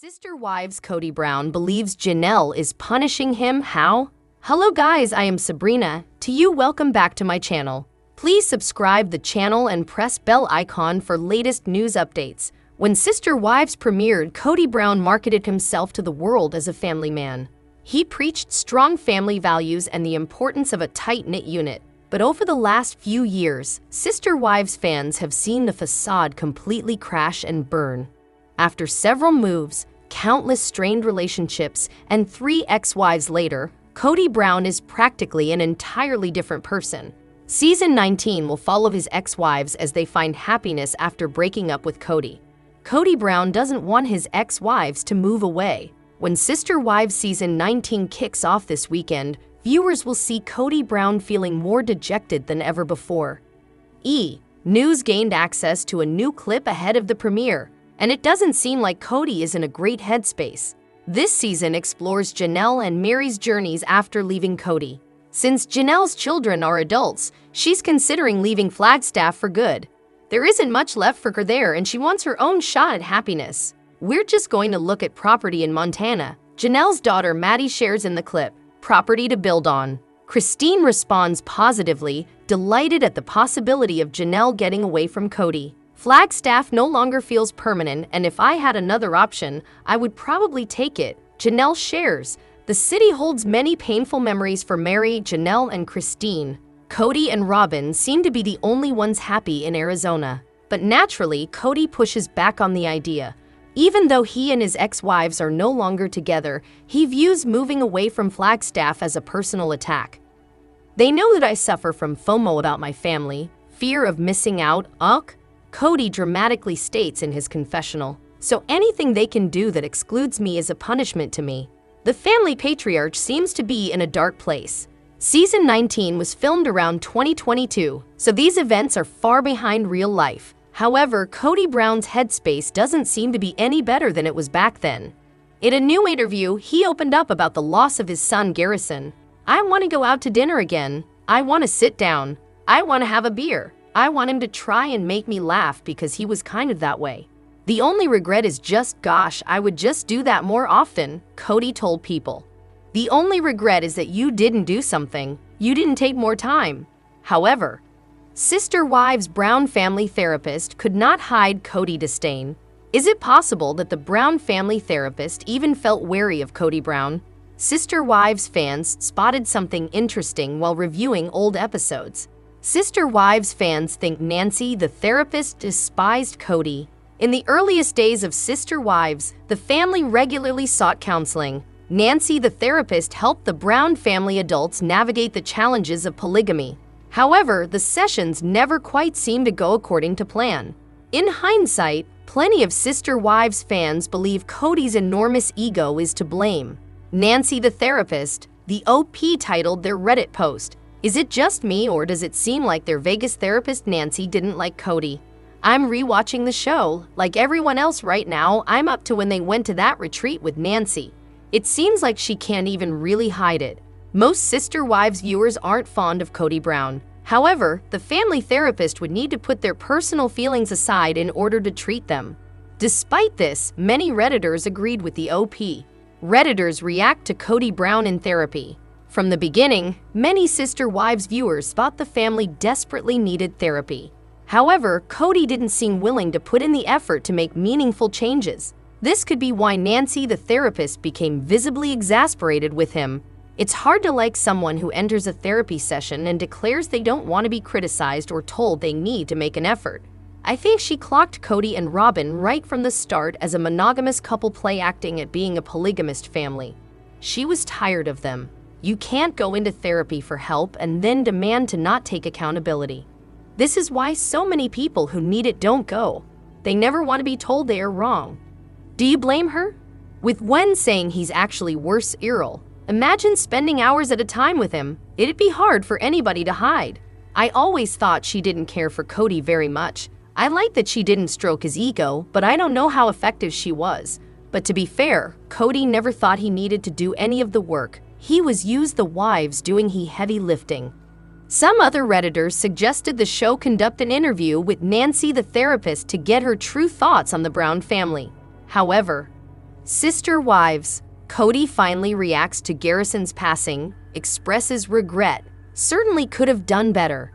SisterWives Kody Brown believes Janelle is punishing him. How? Hello guys, I am Sabrina. To you, welcome back to my channel. Please subscribe the channel and press bell icon for latest news updates. When SisterWives premiered, Kody Brown marketed himself to the world as a family man. He preached strong family values and the importance of a tight-knit unit. But over the last few years, SisterWives fans have seen the facade completely crash and burn. After several moves, countless strained relationships, and 3 ex-wives later, Kody Brown is practically an entirely different person. Season 19 will follow his ex-wives as they find happiness after breaking up with Kody. Kody Brown doesn't want his ex-wives to move away. When SisterWives Season 19 kicks off this weekend, viewers will see Kody Brown feeling more dejected than ever before. News gained access to a new clip ahead of the premiere, and it doesn't seem like Kody is in a great headspace. This season explores Janelle and Mary's journeys after leaving Kody. Since Janelle's children are adults, she's considering leaving Flagstaff for good. There isn't much left for her there, and she wants her own shot at happiness. We're just going to look at property in Montana. Janelle's daughter Maddie shares in the clip, "Property to build on." Christine responds positively, delighted at the possibility of Janelle getting away from Kody. "Flagstaff no longer feels permanent, and if I had another option, I would probably take it," Janelle shares. The city holds many painful memories for Mary, Janelle, and Christine. Kody and Robyn seem to be the only ones happy in Arizona. But naturally, Kody pushes back on the idea. Even though he and his ex-wives are no longer together, he views moving away from Flagstaff as a personal attack. "They know that I suffer from FOMO about my family, fear of missing out, Kody dramatically states in his confessional. "So anything they can do that excludes me is a punishment to me." The family patriarch seems to be in a dark place. Season 19 was filmed around 2022, so these events are far behind real life. However, Kody Brown's headspace doesn't seem to be any better than it was back then. In a new interview, he opened up about the loss of his son Garrison. "I want to go out to dinner again. I want to sit down. I want to have a beer. I want him to try and make me laugh because he was kind of that way. The only regret is just, gosh, I would just do that more often," Kody told People. "The only regret is that you didn't do something. You didn't take more time." However, SisterWives Brown family therapist could not hide Kody disdain. Is it possible that the Brown family therapist even felt wary of Kody Brown? SisterWives fans spotted something interesting while reviewing old episodes. SisterWives fans think Nancy, the therapist, despised Kody. In the earliest days of SisterWives, the family regularly sought counseling. Nancy, the therapist, helped the Brown family adults navigate the challenges of polygamy. However, the sessions never quite seemed to go according to plan. In hindsight, plenty of SisterWives fans believe Kody's enormous ego is to blame. Nancy, the therapist, the OP titled their Reddit post, "Is it just me, or does it seem like their Vegas therapist Nancy didn't like Kody? I'm rewatching the show. Like everyone else right now, I'm up to when they went to that retreat with Nancy. It seems like she can't even really hide it." Most SisterWives viewers aren't fond of Kody Brown. However, the family therapist would need to put their personal feelings aside in order to treat them. Despite this, many Redditors agreed with the OP. Redditors react to Kody Brown in therapy. From the beginning, many SisterWives viewers thought the family desperately needed therapy. However, Kody didn't seem willing to put in the effort to make meaningful changes. This could be why Nancy, the therapist, became visibly exasperated with him. It's hard to like someone who enters a therapy session and declares they don't want to be criticized or told they need to make an effort. I think she clocked Kody and Robyn right from the start as a monogamous couple play acting at being a polygamist family. She was tired of them. You can't go into therapy for help and then demand to not take accountability. This is why so many people who need it don't go. They never want to be told they are wrong. Do you blame her? With Wen saying he's actually worse Earl, imagine spending hours at a time with him. It'd be hard for anybody to hide. I always thought she didn't care for Kody very much. I like that she didn't stroke his ego, but I don't know how effective she was. But to be fair, Kody never thought he needed to do any of the work. He was used the wives doing heavy lifting. Some other Redditors suggested the show conduct an interview with Nancy the therapist to get her true thoughts on the Brown family. However, SisterWives. Kody finally reacts to Garrison's passing, expresses regret. Certainly could have done better.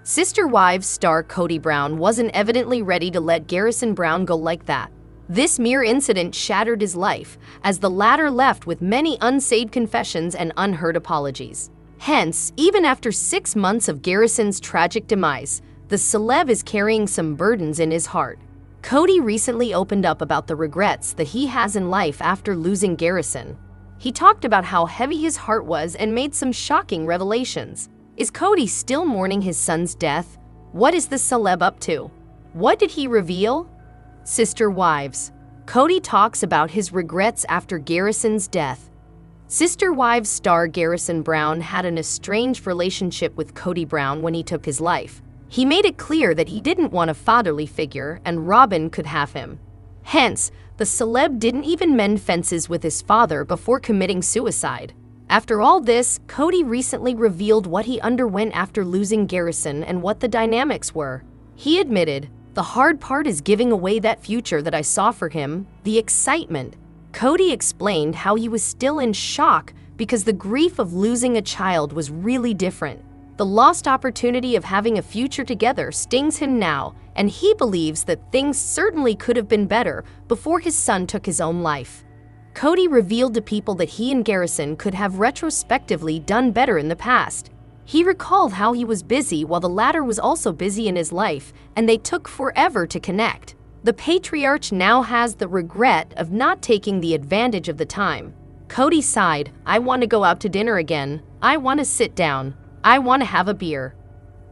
SisterWives star Kody Brown wasn't evidently ready to let Garrison Brown go like that. This mere incident shattered his life, as the latter left with many unsaid confessions and unheard apologies. Hence, even after 6 months of Garrison's tragic demise, the celeb is carrying some burdens in his heart. Kody recently opened up about the regrets that he has in life after losing Garrison. He talked about how heavy his heart was and made some shocking revelations. Is Kody still mourning his son's death? What is the celeb up to? What did he reveal? SisterWives. Kody talks about his regrets after Garrison's death. SisterWives star Garrison Brown had an estranged relationship with Kody Brown when he took his life. He made it clear that he didn't want a fatherly figure and Robyn could have him. Hence, the celeb didn't even mend fences with his father before committing suicide. After all this, Kody recently revealed what he underwent after losing Garrison and what the dynamics were. He admitted, "The hard part is giving away that future that I saw for him, the excitement." Kody explained how he was still in shock because the grief of losing a child was really different. The lost opportunity of having a future together stings him now, and he believes that things certainly could have been better before his son took his own life. Kody revealed to people that he and Garrison could have retrospectively done better in the past. He recalled how he was busy while the latter was also busy in his life, and they took forever to connect. The patriarch now has the regret of not taking the advantage of the time. Kody sighed, "I want to go out to dinner again. I want to sit down. I want to have a beer."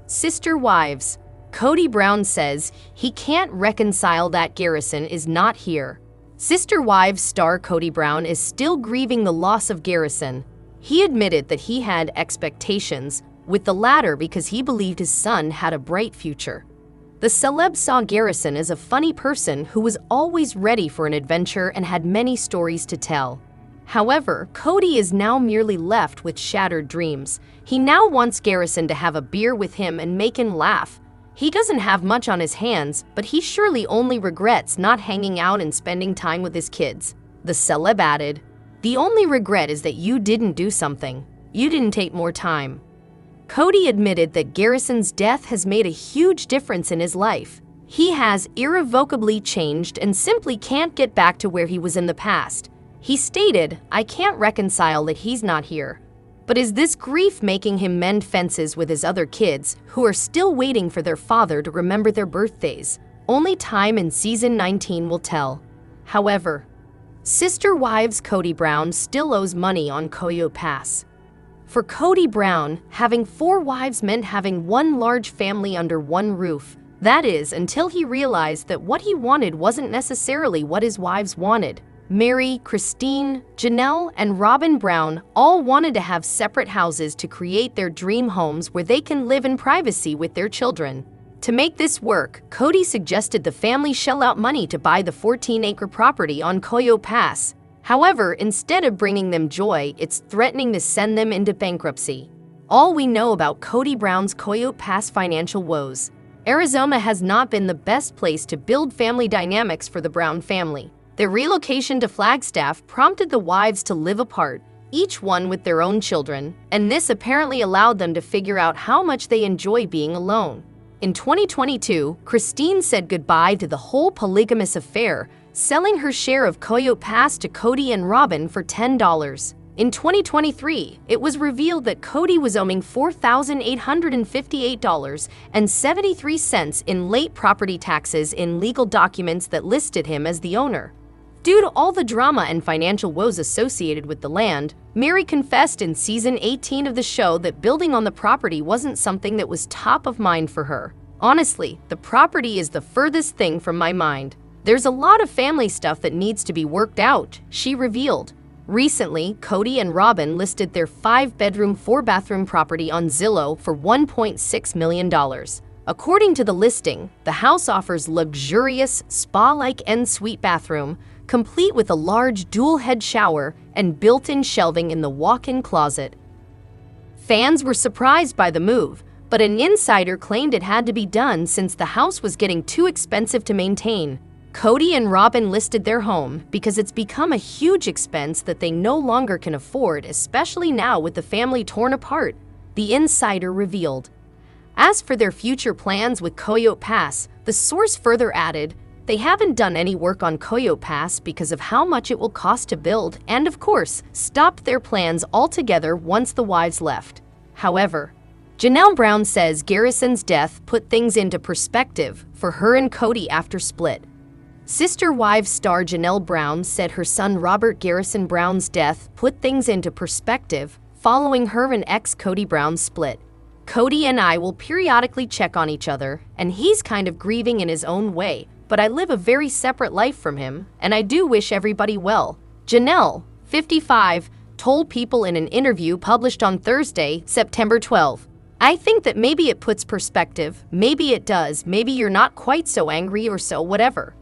SisterWives. Kody Brown says he can't reconcile that Garrison is not here. SisterWives star Kody Brown is still grieving the loss of Garrison. He admitted that he had expectations with the latter because he believed his son had a bright future. The celeb saw Garrison as a funny person who was always ready for an adventure and had many stories to tell. However, Kody is now merely left with shattered dreams. He now wants Garrison to have a beer with him and make him laugh. He doesn't have much on his hands, but he surely only regrets not hanging out and spending time with his kids. The celeb added, "The only regret is that you didn't do something. You didn't take more time." Kody admitted that Garrison's death has made a huge difference in his life. He has irrevocably changed and simply can't get back to where he was in the past. He stated, "I can't reconcile that he's not here." But is this grief making him mend fences with his other kids, who are still waiting for their father to remember their birthdays? Only time in season 19 will tell. However, SisterWives Kody Brown still owes money on Coyote Pass. For Kody Brown, having 4 wives meant having one large family under one roof. That is, until he realized that what he wanted wasn't necessarily what his wives wanted. Mary, Christine, Janelle, and Robyn Brown all wanted to have separate houses to create their dream homes where they can live in privacy with their children. To make this work, Kody suggested the family shell out money to buy the 14-acre property on Coyote Pass. However, instead of bringing them joy, it's threatening to send them into bankruptcy. All we know about Kody Brown's Coyote Pass financial woes. Arizona has not been the best place to build family dynamics for the Brown family. Their relocation to Flagstaff prompted the wives to live apart, each one with their own children, and this apparently allowed them to figure out how much they enjoy being alone. In 2022, Christine said goodbye to the whole polygamous affair, selling her share of Coyote Pass to Kody and Robyn for $10. In 2023, it was revealed that Kody was owing $4,858.73 in late property taxes in legal documents that listed him as the owner. Due to all the drama and financial woes associated with the land, Mary confessed in season 18 of the show that building on the property wasn't something that was top of mind for her. "Honestly, the property is the furthest thing from my mind. There's a lot of family stuff that needs to be worked out," she revealed. Recently, Kody and Robyn listed their 5-bedroom, 4-bathroom property on Zillow for $1.6 million. According to the listing, the house offers luxurious, spa-like en-suite bathroom, complete with a large dual-head shower and built-in shelving in the walk-in closet. Fans were surprised by the move, but an insider claimed it had to be done since the house was getting too expensive to maintain. Kody and Robyn listed their home because it's become a huge expense that they no longer can afford, especially now with the family torn apart, the insider revealed. As for their future plans with Coyote Pass, the source further added, they haven't done any work on Coyote Pass because of how much it will cost to build and, of course, stopped their plans altogether once the wives left. However, Janelle Brown says Garrison's death put things into perspective for her and Kody after split. SisterWives star Janelle Brown said her son Robert Garrison Brown's death put things into perspective following her and ex-Kody Brown's split. Kody and I will periodically check on each other, and he's kind of grieving in his own way, but I live a very separate life from him, and I do wish everybody well. Janelle, 55, told People in an interview published on Thursday, September 12. I think that maybe it puts perspective, maybe it does, maybe you're not quite so angry or so whatever.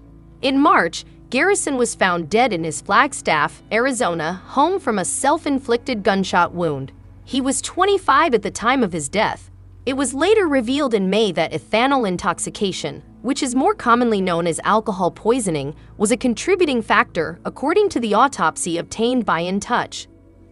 In March, Garrison was found dead in his Flagstaff, Arizona, home from a self-inflicted gunshot wound. He was 25 at the time of his death. It was later revealed in May that ethanol intoxication, which is more commonly known as alcohol poisoning, was a contributing factor, according to the autopsy obtained by In Touch.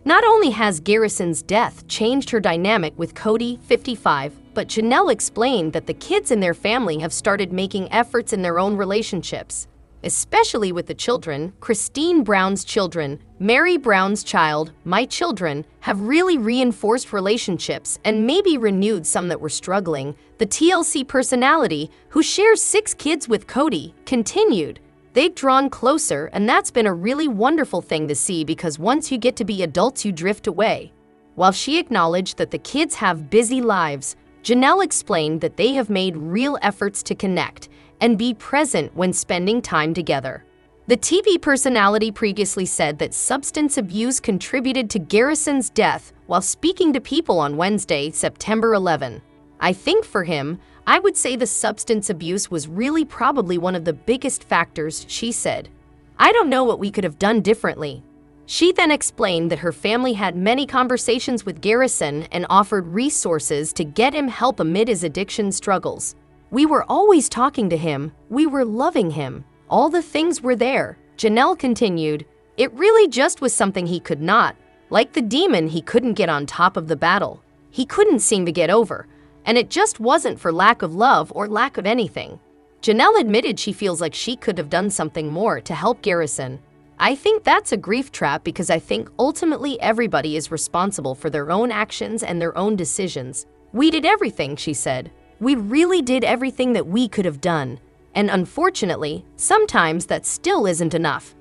Not only has Garrison's death changed her dynamic with Kody, 55, but Janelle explained that the kids in their family have started making efforts in their own relationships, especially with the children. Christine Brown's children, Mary Brown's child, my children, have really reinforced relationships and maybe renewed some that were struggling. The TLC personality, who shares 6 kids with Kody, continued. They've drawn closer, and that's been a really wonderful thing to see because once you get to be adults, you drift away. While she acknowledged that the kids have busy lives, Janelle explained that they have made real efforts to connect and be present when spending time together. The TV personality previously said that substance abuse contributed to Garrison's death while speaking to People on Wednesday, September 11. I think for him, I would say the substance abuse was really probably one of the biggest factors, she said. I don't know what we could have done differently. She then explained that her family had many conversations with Garrison and offered resources to get him help amid his addiction struggles. We were always talking to him, we were loving him. All the things were there. Janelle continued, it really just was something he could not. Like the demon, he couldn't get on top of the battle. He couldn't seem to get over. And it just wasn't for lack of love or lack of anything. Janelle admitted she feels like she could have done something more to help Garrison. I think that's a grief trap because I think ultimately everybody is responsible for their own actions and their own decisions. We did everything, she said. We really did everything that we could have done. And unfortunately, sometimes that still isn't enough.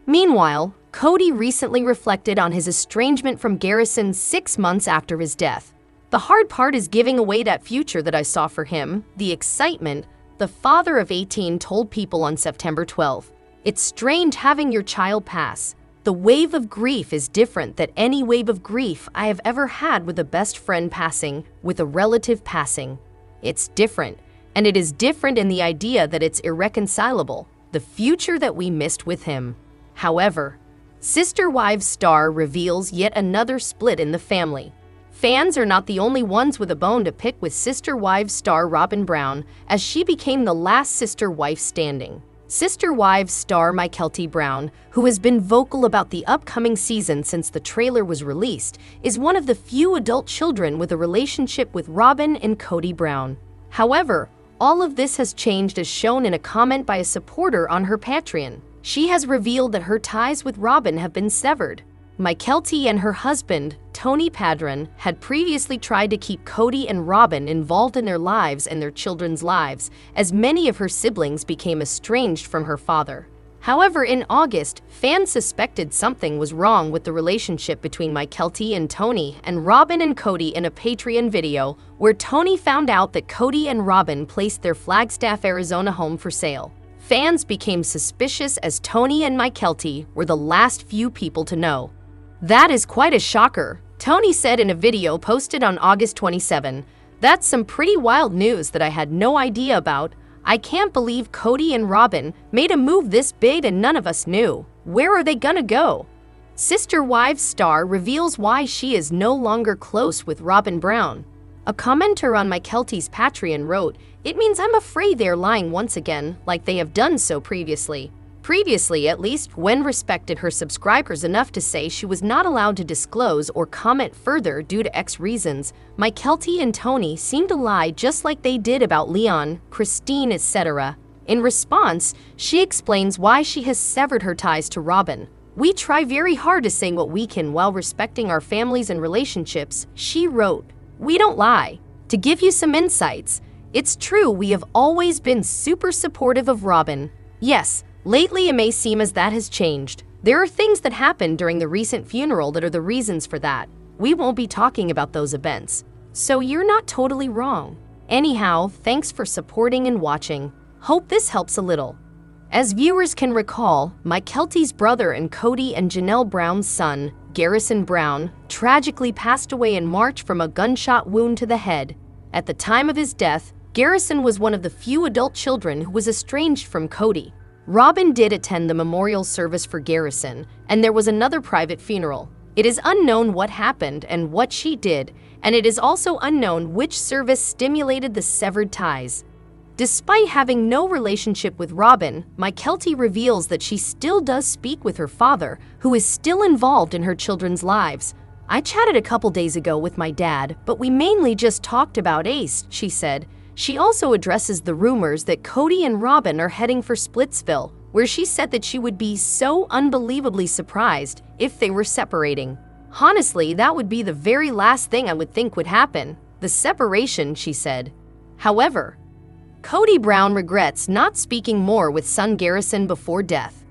Meanwhile, Kody recently reflected on his estrangement from Garrison 6 months after his death. The hard part is giving away that future that I saw for him, the excitement, the father of 18 told People on September 12. It's strange having your child pass. The wave of grief is different than any wave of grief I have ever had with a best friend passing, with a relative passing. It's different, and it is different in the idea that it's irreconcilable, the future that we missed with him. However, SisterWives star reveals yet another split in the family. Fans are not the only ones with a bone to pick with SisterWives star Robyn Brown, as she became the last sister wife standing. SisterWives star Mykelti Brown, who has been vocal about the upcoming season since the trailer was released, is one of the few adult children with a relationship with Robyn and Kody Brown. However, all of this has changed as shown in a comment by a supporter on her Patreon. She has revealed that her ties with Robyn have been severed. Mykelti and her husband, Tony Padron, had previously tried to keep Kody and Robyn involved in their lives and their children's lives, as many of her siblings became estranged from her father. However, in August, fans suspected something was wrong with the relationship between Mykelti and Tony and Robyn and Kody in a Patreon video where Tony found out that Kody and Robyn placed their Flagstaff, Arizona home for sale. Fans became suspicious as Tony and Mykelti were the last few people to know. That is quite a shocker, Tony said in a video posted on August 27. That's some pretty wild news that I had no idea about. I can't believe Kody and Robyn made a move this big and none of us knew. Where are they gonna go? SisterWives star reveals why she is no longer close with Robyn Brown. A commenter on my Kelty's Patreon wrote, "It means I'm afraid they're lying once again, like they have done so previously." Previously, at least, Wen respected her subscribers enough to say she was not allowed to disclose or comment further due to X reasons. My Kelty and Tony seem to lie just like they did about Leon, Christine, etc. In response, she explains why she has severed her ties to Robyn. "We try very hard to say what we can while respecting our families and relationships," she wrote. "We don't lie." To give you some insights, it's true we have always been super supportive of Robyn. Yes, lately it may seem as that has changed. There are things that happened during the recent funeral that are the reasons for that. We won't be talking about those events. So you're not totally wrong. Anyhow, thanks for supporting and watching. Hope this helps a little. As viewers can recall, my Kelty's brother and Kody and Janelle Brown's son, Garrison Brown, tragically passed away in March from a gunshot wound to the head. At the time of his death, Garrison was one of the few adult children who was estranged from Kody. Robyn did attend the memorial service for Garrison, and there was another private funeral. It is unknown what happened and what she did, and it is also unknown which service stimulated the severed ties. Despite having no relationship with Robyn, my Kelty reveals that she still does speak with her father, who is still involved in her children's lives. "I chatted a couple days ago with my dad, but we mainly just talked about Ace," she said. She also addresses the rumors that Kody and Robyn are heading for Splitsville, where she said that she would be so unbelievably surprised if they were separating. "Honestly, that would be the very last thing I would think would happen. The separation," she said. However, Kody Brown regrets not speaking more with son Garrison before death.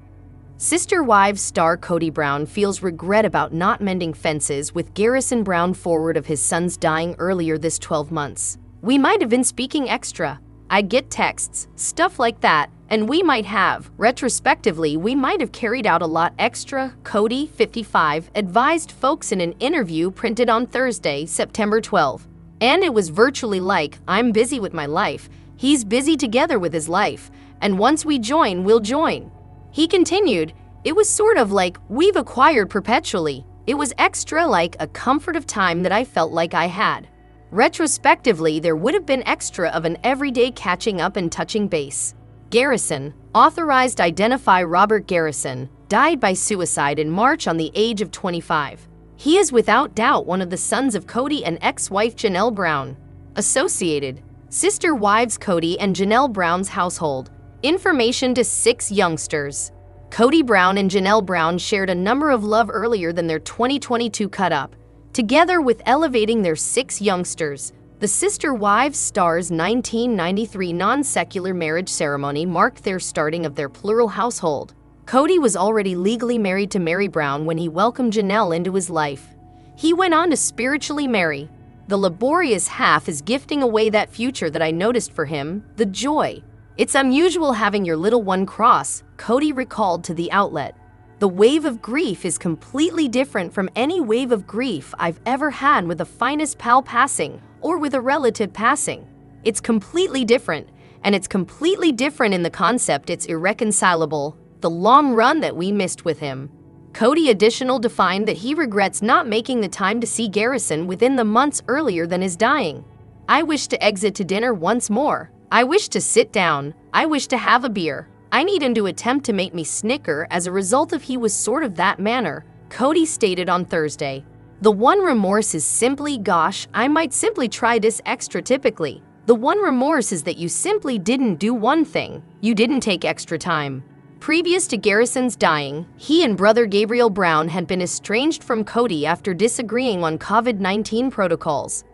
SisterWives star Kody Brown feels regret about not mending fences with Garrison Brown forward of his son's dying earlier this 12 months. "We might have been speaking extra. I get texts, stuff like that, and we might have. Retrospectively, we might have carried out a lot extra," Kody, 55, advised folks in an interview printed on Thursday, September 12. "And it was virtually like, I'm busy with my life. He's busy together with his life, and once we join, we'll join." He continued, "It was sort of like we've acquired perpetually. It was extra like a comfort of time that I felt like I had. Retrospectively, there would have been extra of an everyday catching up and touching base." Garrison, authorized identify Robert Garrison, died by suicide in March on the age of 25. He is without doubt one of the sons of Kody and ex-wife Janelle Brown. Associated SisterWives Kody and Janelle Brown's household. Information to 6 youngsters. Kody Brown and Janelle Brown shared a number of love earlier than their 2022 cut-up. Together with elevating their 6 youngsters, the SisterWives stars' 1993 non-secular marriage ceremony marked their starting of their plural household. Kody was already legally married to Mary Brown when he welcomed Janelle into his life. He went on to spiritually marry. "The laborious half is gifting away that future that I noticed for him, the joy. It's unusual having your little one cross," Kody recalled to the outlet. "The wave of grief is completely different from any wave of grief I've ever had with a finest pal passing or with a relative passing. It's completely different, and it's completely different in the concept it's irreconcilable, the long run that we missed with him." Kody additional defined that he regrets not making the time to see Garrison within the months earlier than his dying. "I wish to exit to dinner once more. I wish to sit down. I wish to have a beer. I need him to attempt to make me snicker as a result of he was sort of that manner," Kody stated on Thursday. "The one remorse is simply, gosh, I might simply try this extra typically. The one remorse is that you simply didn't do one thing. You didn't take extra time." Previous to Garrison's dying, he and brother Gabriel Brown had been estranged from Kody after disagreeing on COVID-19 protocols.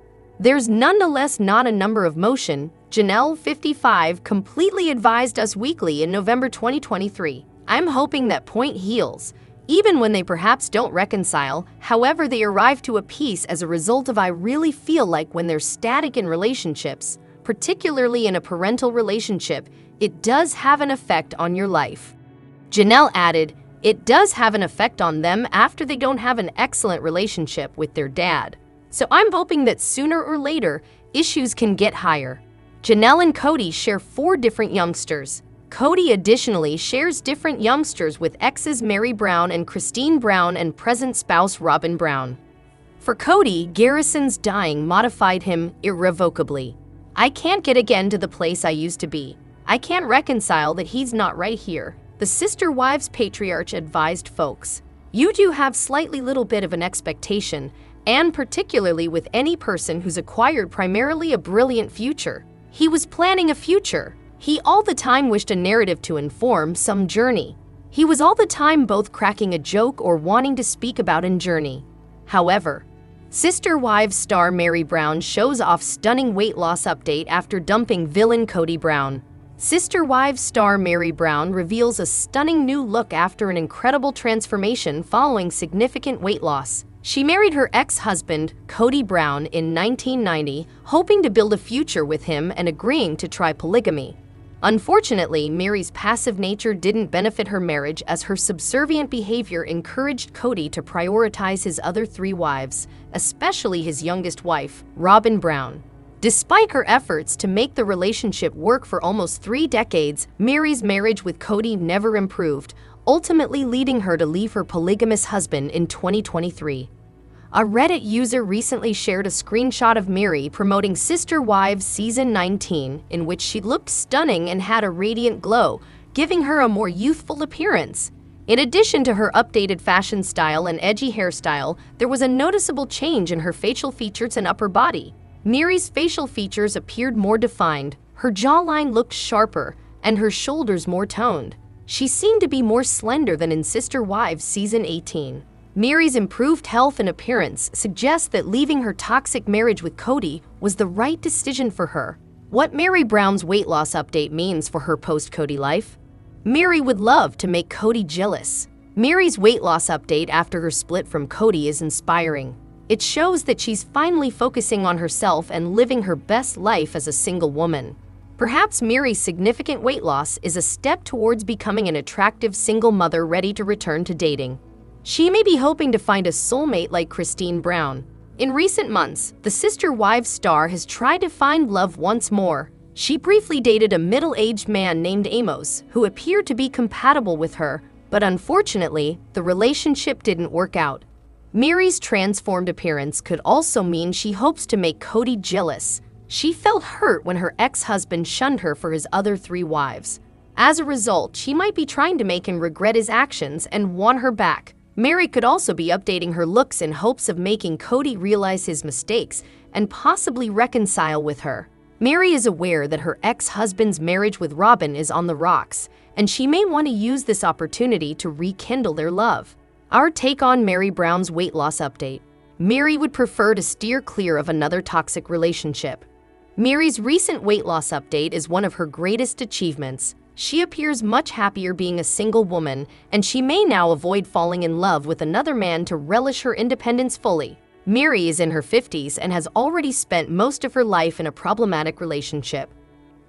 "There's nonetheless not a number of motion," Janelle, 55, completely advised Us Weekly in November 2023. "I'm hoping that point heals, even when they perhaps don't reconcile. However, they arrive to a peace as a result of I really feel like when there's static in relationships, particularly in a parental relationship, it does have an effect on your life." Janelle added, "It does have an effect on them after they don't have an excellent relationship with their dad. So I'm hoping that sooner or later, issues can get higher." Janelle and Kody share 4 different youngsters. Kody additionally shares different youngsters with exes Mary Brown and Christine Brown and present spouse Robyn Brown. For Kody, Garrison's dying modified him irrevocably. "I can't get again to the place I used to be. I can't reconcile that he's not right here," the SisterWives patriarch advised folks. "You do have slightly little bit of an expectation, and particularly with any person who's acquired primarily a brilliant future. He was planning a future. He all the time wished a narrative to inform some journey. He was all the time both cracking a joke or wanting to speak about in journey." However, SisterWives star Meri Brown shows off stunning weight loss update after dumping villain Kody Brown. SisterWives star Meri Brown reveals a stunning new look after an incredible transformation following significant weight loss. She married her ex-husband, Kody Brown, in 1990, hoping to build a future with him and agreeing to try polygamy. Unfortunately, Meri's passive nature didn't benefit her marriage as her subservient behavior encouraged Kody to prioritize his other 3 wives, especially his youngest wife, Robyn Brown. Despite her efforts to make the relationship work for almost 3 decades, Meri's marriage with Kody never improved, ultimately leading her to leave her polygamous husband in 2023. A Reddit user recently shared a screenshot of Meri promoting SisterWives Season 19, in which she looked stunning and had a radiant glow, giving her a more youthful appearance. In addition to her updated fashion style and edgy hairstyle, there was a noticeable change in her facial features and upper body. Meri's facial features appeared more defined, her jawline looked sharper, and her shoulders more toned. She seemed to be more slender than in SisterWives Season 18. Meri's improved health and appearance suggests that leaving her toxic marriage with Kody was the right decision for her. What Meri Brown's weight loss update means for her post-Kody life? Meri would love to make Kody jealous. Meri's weight loss update after her split from Kody is inspiring. It shows that she's finally focusing on herself and living her best life as a single woman. Perhaps Meri's significant weight loss is a step towards becoming an attractive single mother ready to return to dating. She may be hoping to find a soulmate like Christine Brown. In recent months, the SisterWives star has tried to find love once more. She briefly dated a middle-aged man named Amos, who appeared to be compatible with her, but unfortunately, the relationship didn't work out. Meri's transformed appearance could also mean she hopes to make Kody jealous. She felt hurt when her ex-husband shunned her for his other 3 wives. As a result, she might be trying to make him regret his actions and want her back. Meri could also be updating her looks in hopes of making Kody realize his mistakes and possibly reconcile with her. Meri is aware that her ex-husband's marriage with Robyn is on the rocks, and she may want to use this opportunity to rekindle their love. Our take on Meri Brown's weight loss update. Meri would prefer to steer clear of another toxic relationship. Meri's recent weight loss update is one of her greatest achievements. She appears much happier being a single woman, and she may now avoid falling in love with another man to relish her independence fully. Meri is in her 50s and has already spent most of her life in a problematic relationship.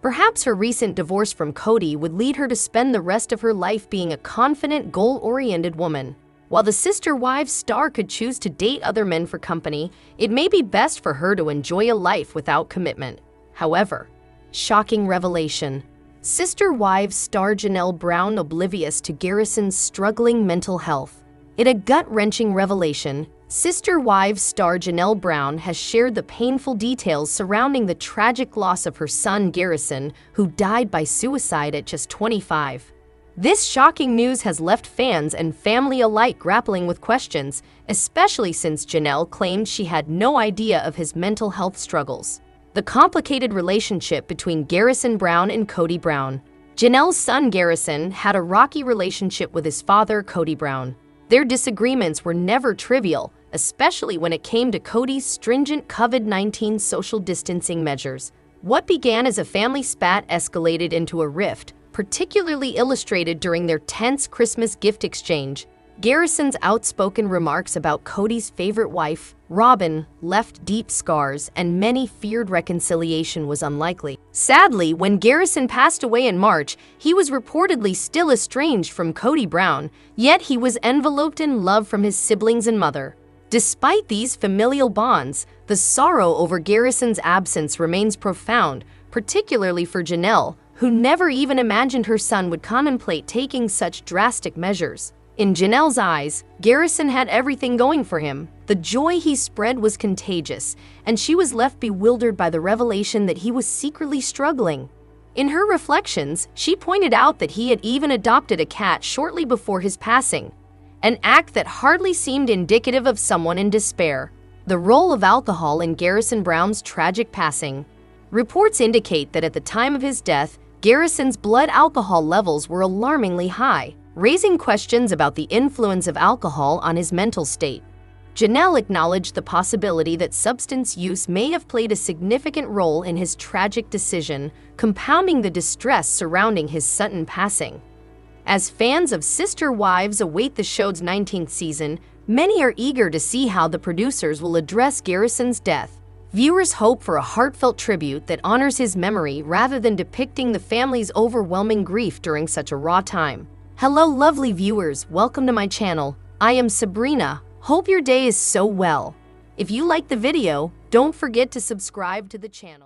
Perhaps her recent divorce from Kody would lead her to spend the rest of her life being a confident, goal-oriented woman. While the SisterWives star could choose to date other men for company, it may be best for her to enjoy a life without commitment. However, shocking revelation. SisterWives star Janelle Brown oblivious to Garrison's struggling mental health. In a gut-wrenching revelation, SisterWives star Janelle Brown has shared the painful details surrounding the tragic loss of her son Garrison, who died by suicide at just 25. This shocking news has left fans and family alike grappling with questions, especially since Janelle claimed she had no idea of his mental health struggles. The complicated relationship between Garrison Brown and Kody Brown. Janelle's son Garrison had a rocky relationship with his father, Kody Brown. Their disagreements were never trivial, especially when it came to Kody's stringent COVID-19 social distancing measures. What began as a family spat escalated into a rift, particularly illustrated during their tense Christmas gift exchange. Garrison's outspoken remarks about Kody's favorite wife, Robyn, left deep scars, and many feared reconciliation was unlikely. Sadly, when Garrison passed away in March, he was reportedly still estranged from Kody Brown, yet he was enveloped in love from his siblings and mother. Despite these familial bonds, the sorrow over Garrison's absence remains profound, particularly for Janelle, who never even imagined her son would contemplate taking such drastic measures. In Janelle's eyes, Garrison had everything going for him. The joy he spread was contagious, and she was left bewildered by the revelation that he was secretly struggling. In her reflections, she pointed out that he had even adopted a cat shortly before his passing, an act that hardly seemed indicative of someone in despair. The role of alcohol in Garrison Brown's tragic passing. Reports indicate that at the time of his death, Garrison's blood alcohol levels were alarmingly high, raising questions about the influence of alcohol on his mental state. Janelle acknowledged the possibility that substance use may have played a significant role in his tragic decision, compounding the distress surrounding his sudden passing. As fans of Sister Wives await the show's 19th season, many are eager to see how the producers will address Garrison's death. Viewers hope for a heartfelt tribute that honors his memory rather than depicting the family's overwhelming grief during such a raw time. Hello lovely viewers, welcome to my channel. I am Sabrina. Hope your day is so well. If you liked the video, don't forget to subscribe to the channel.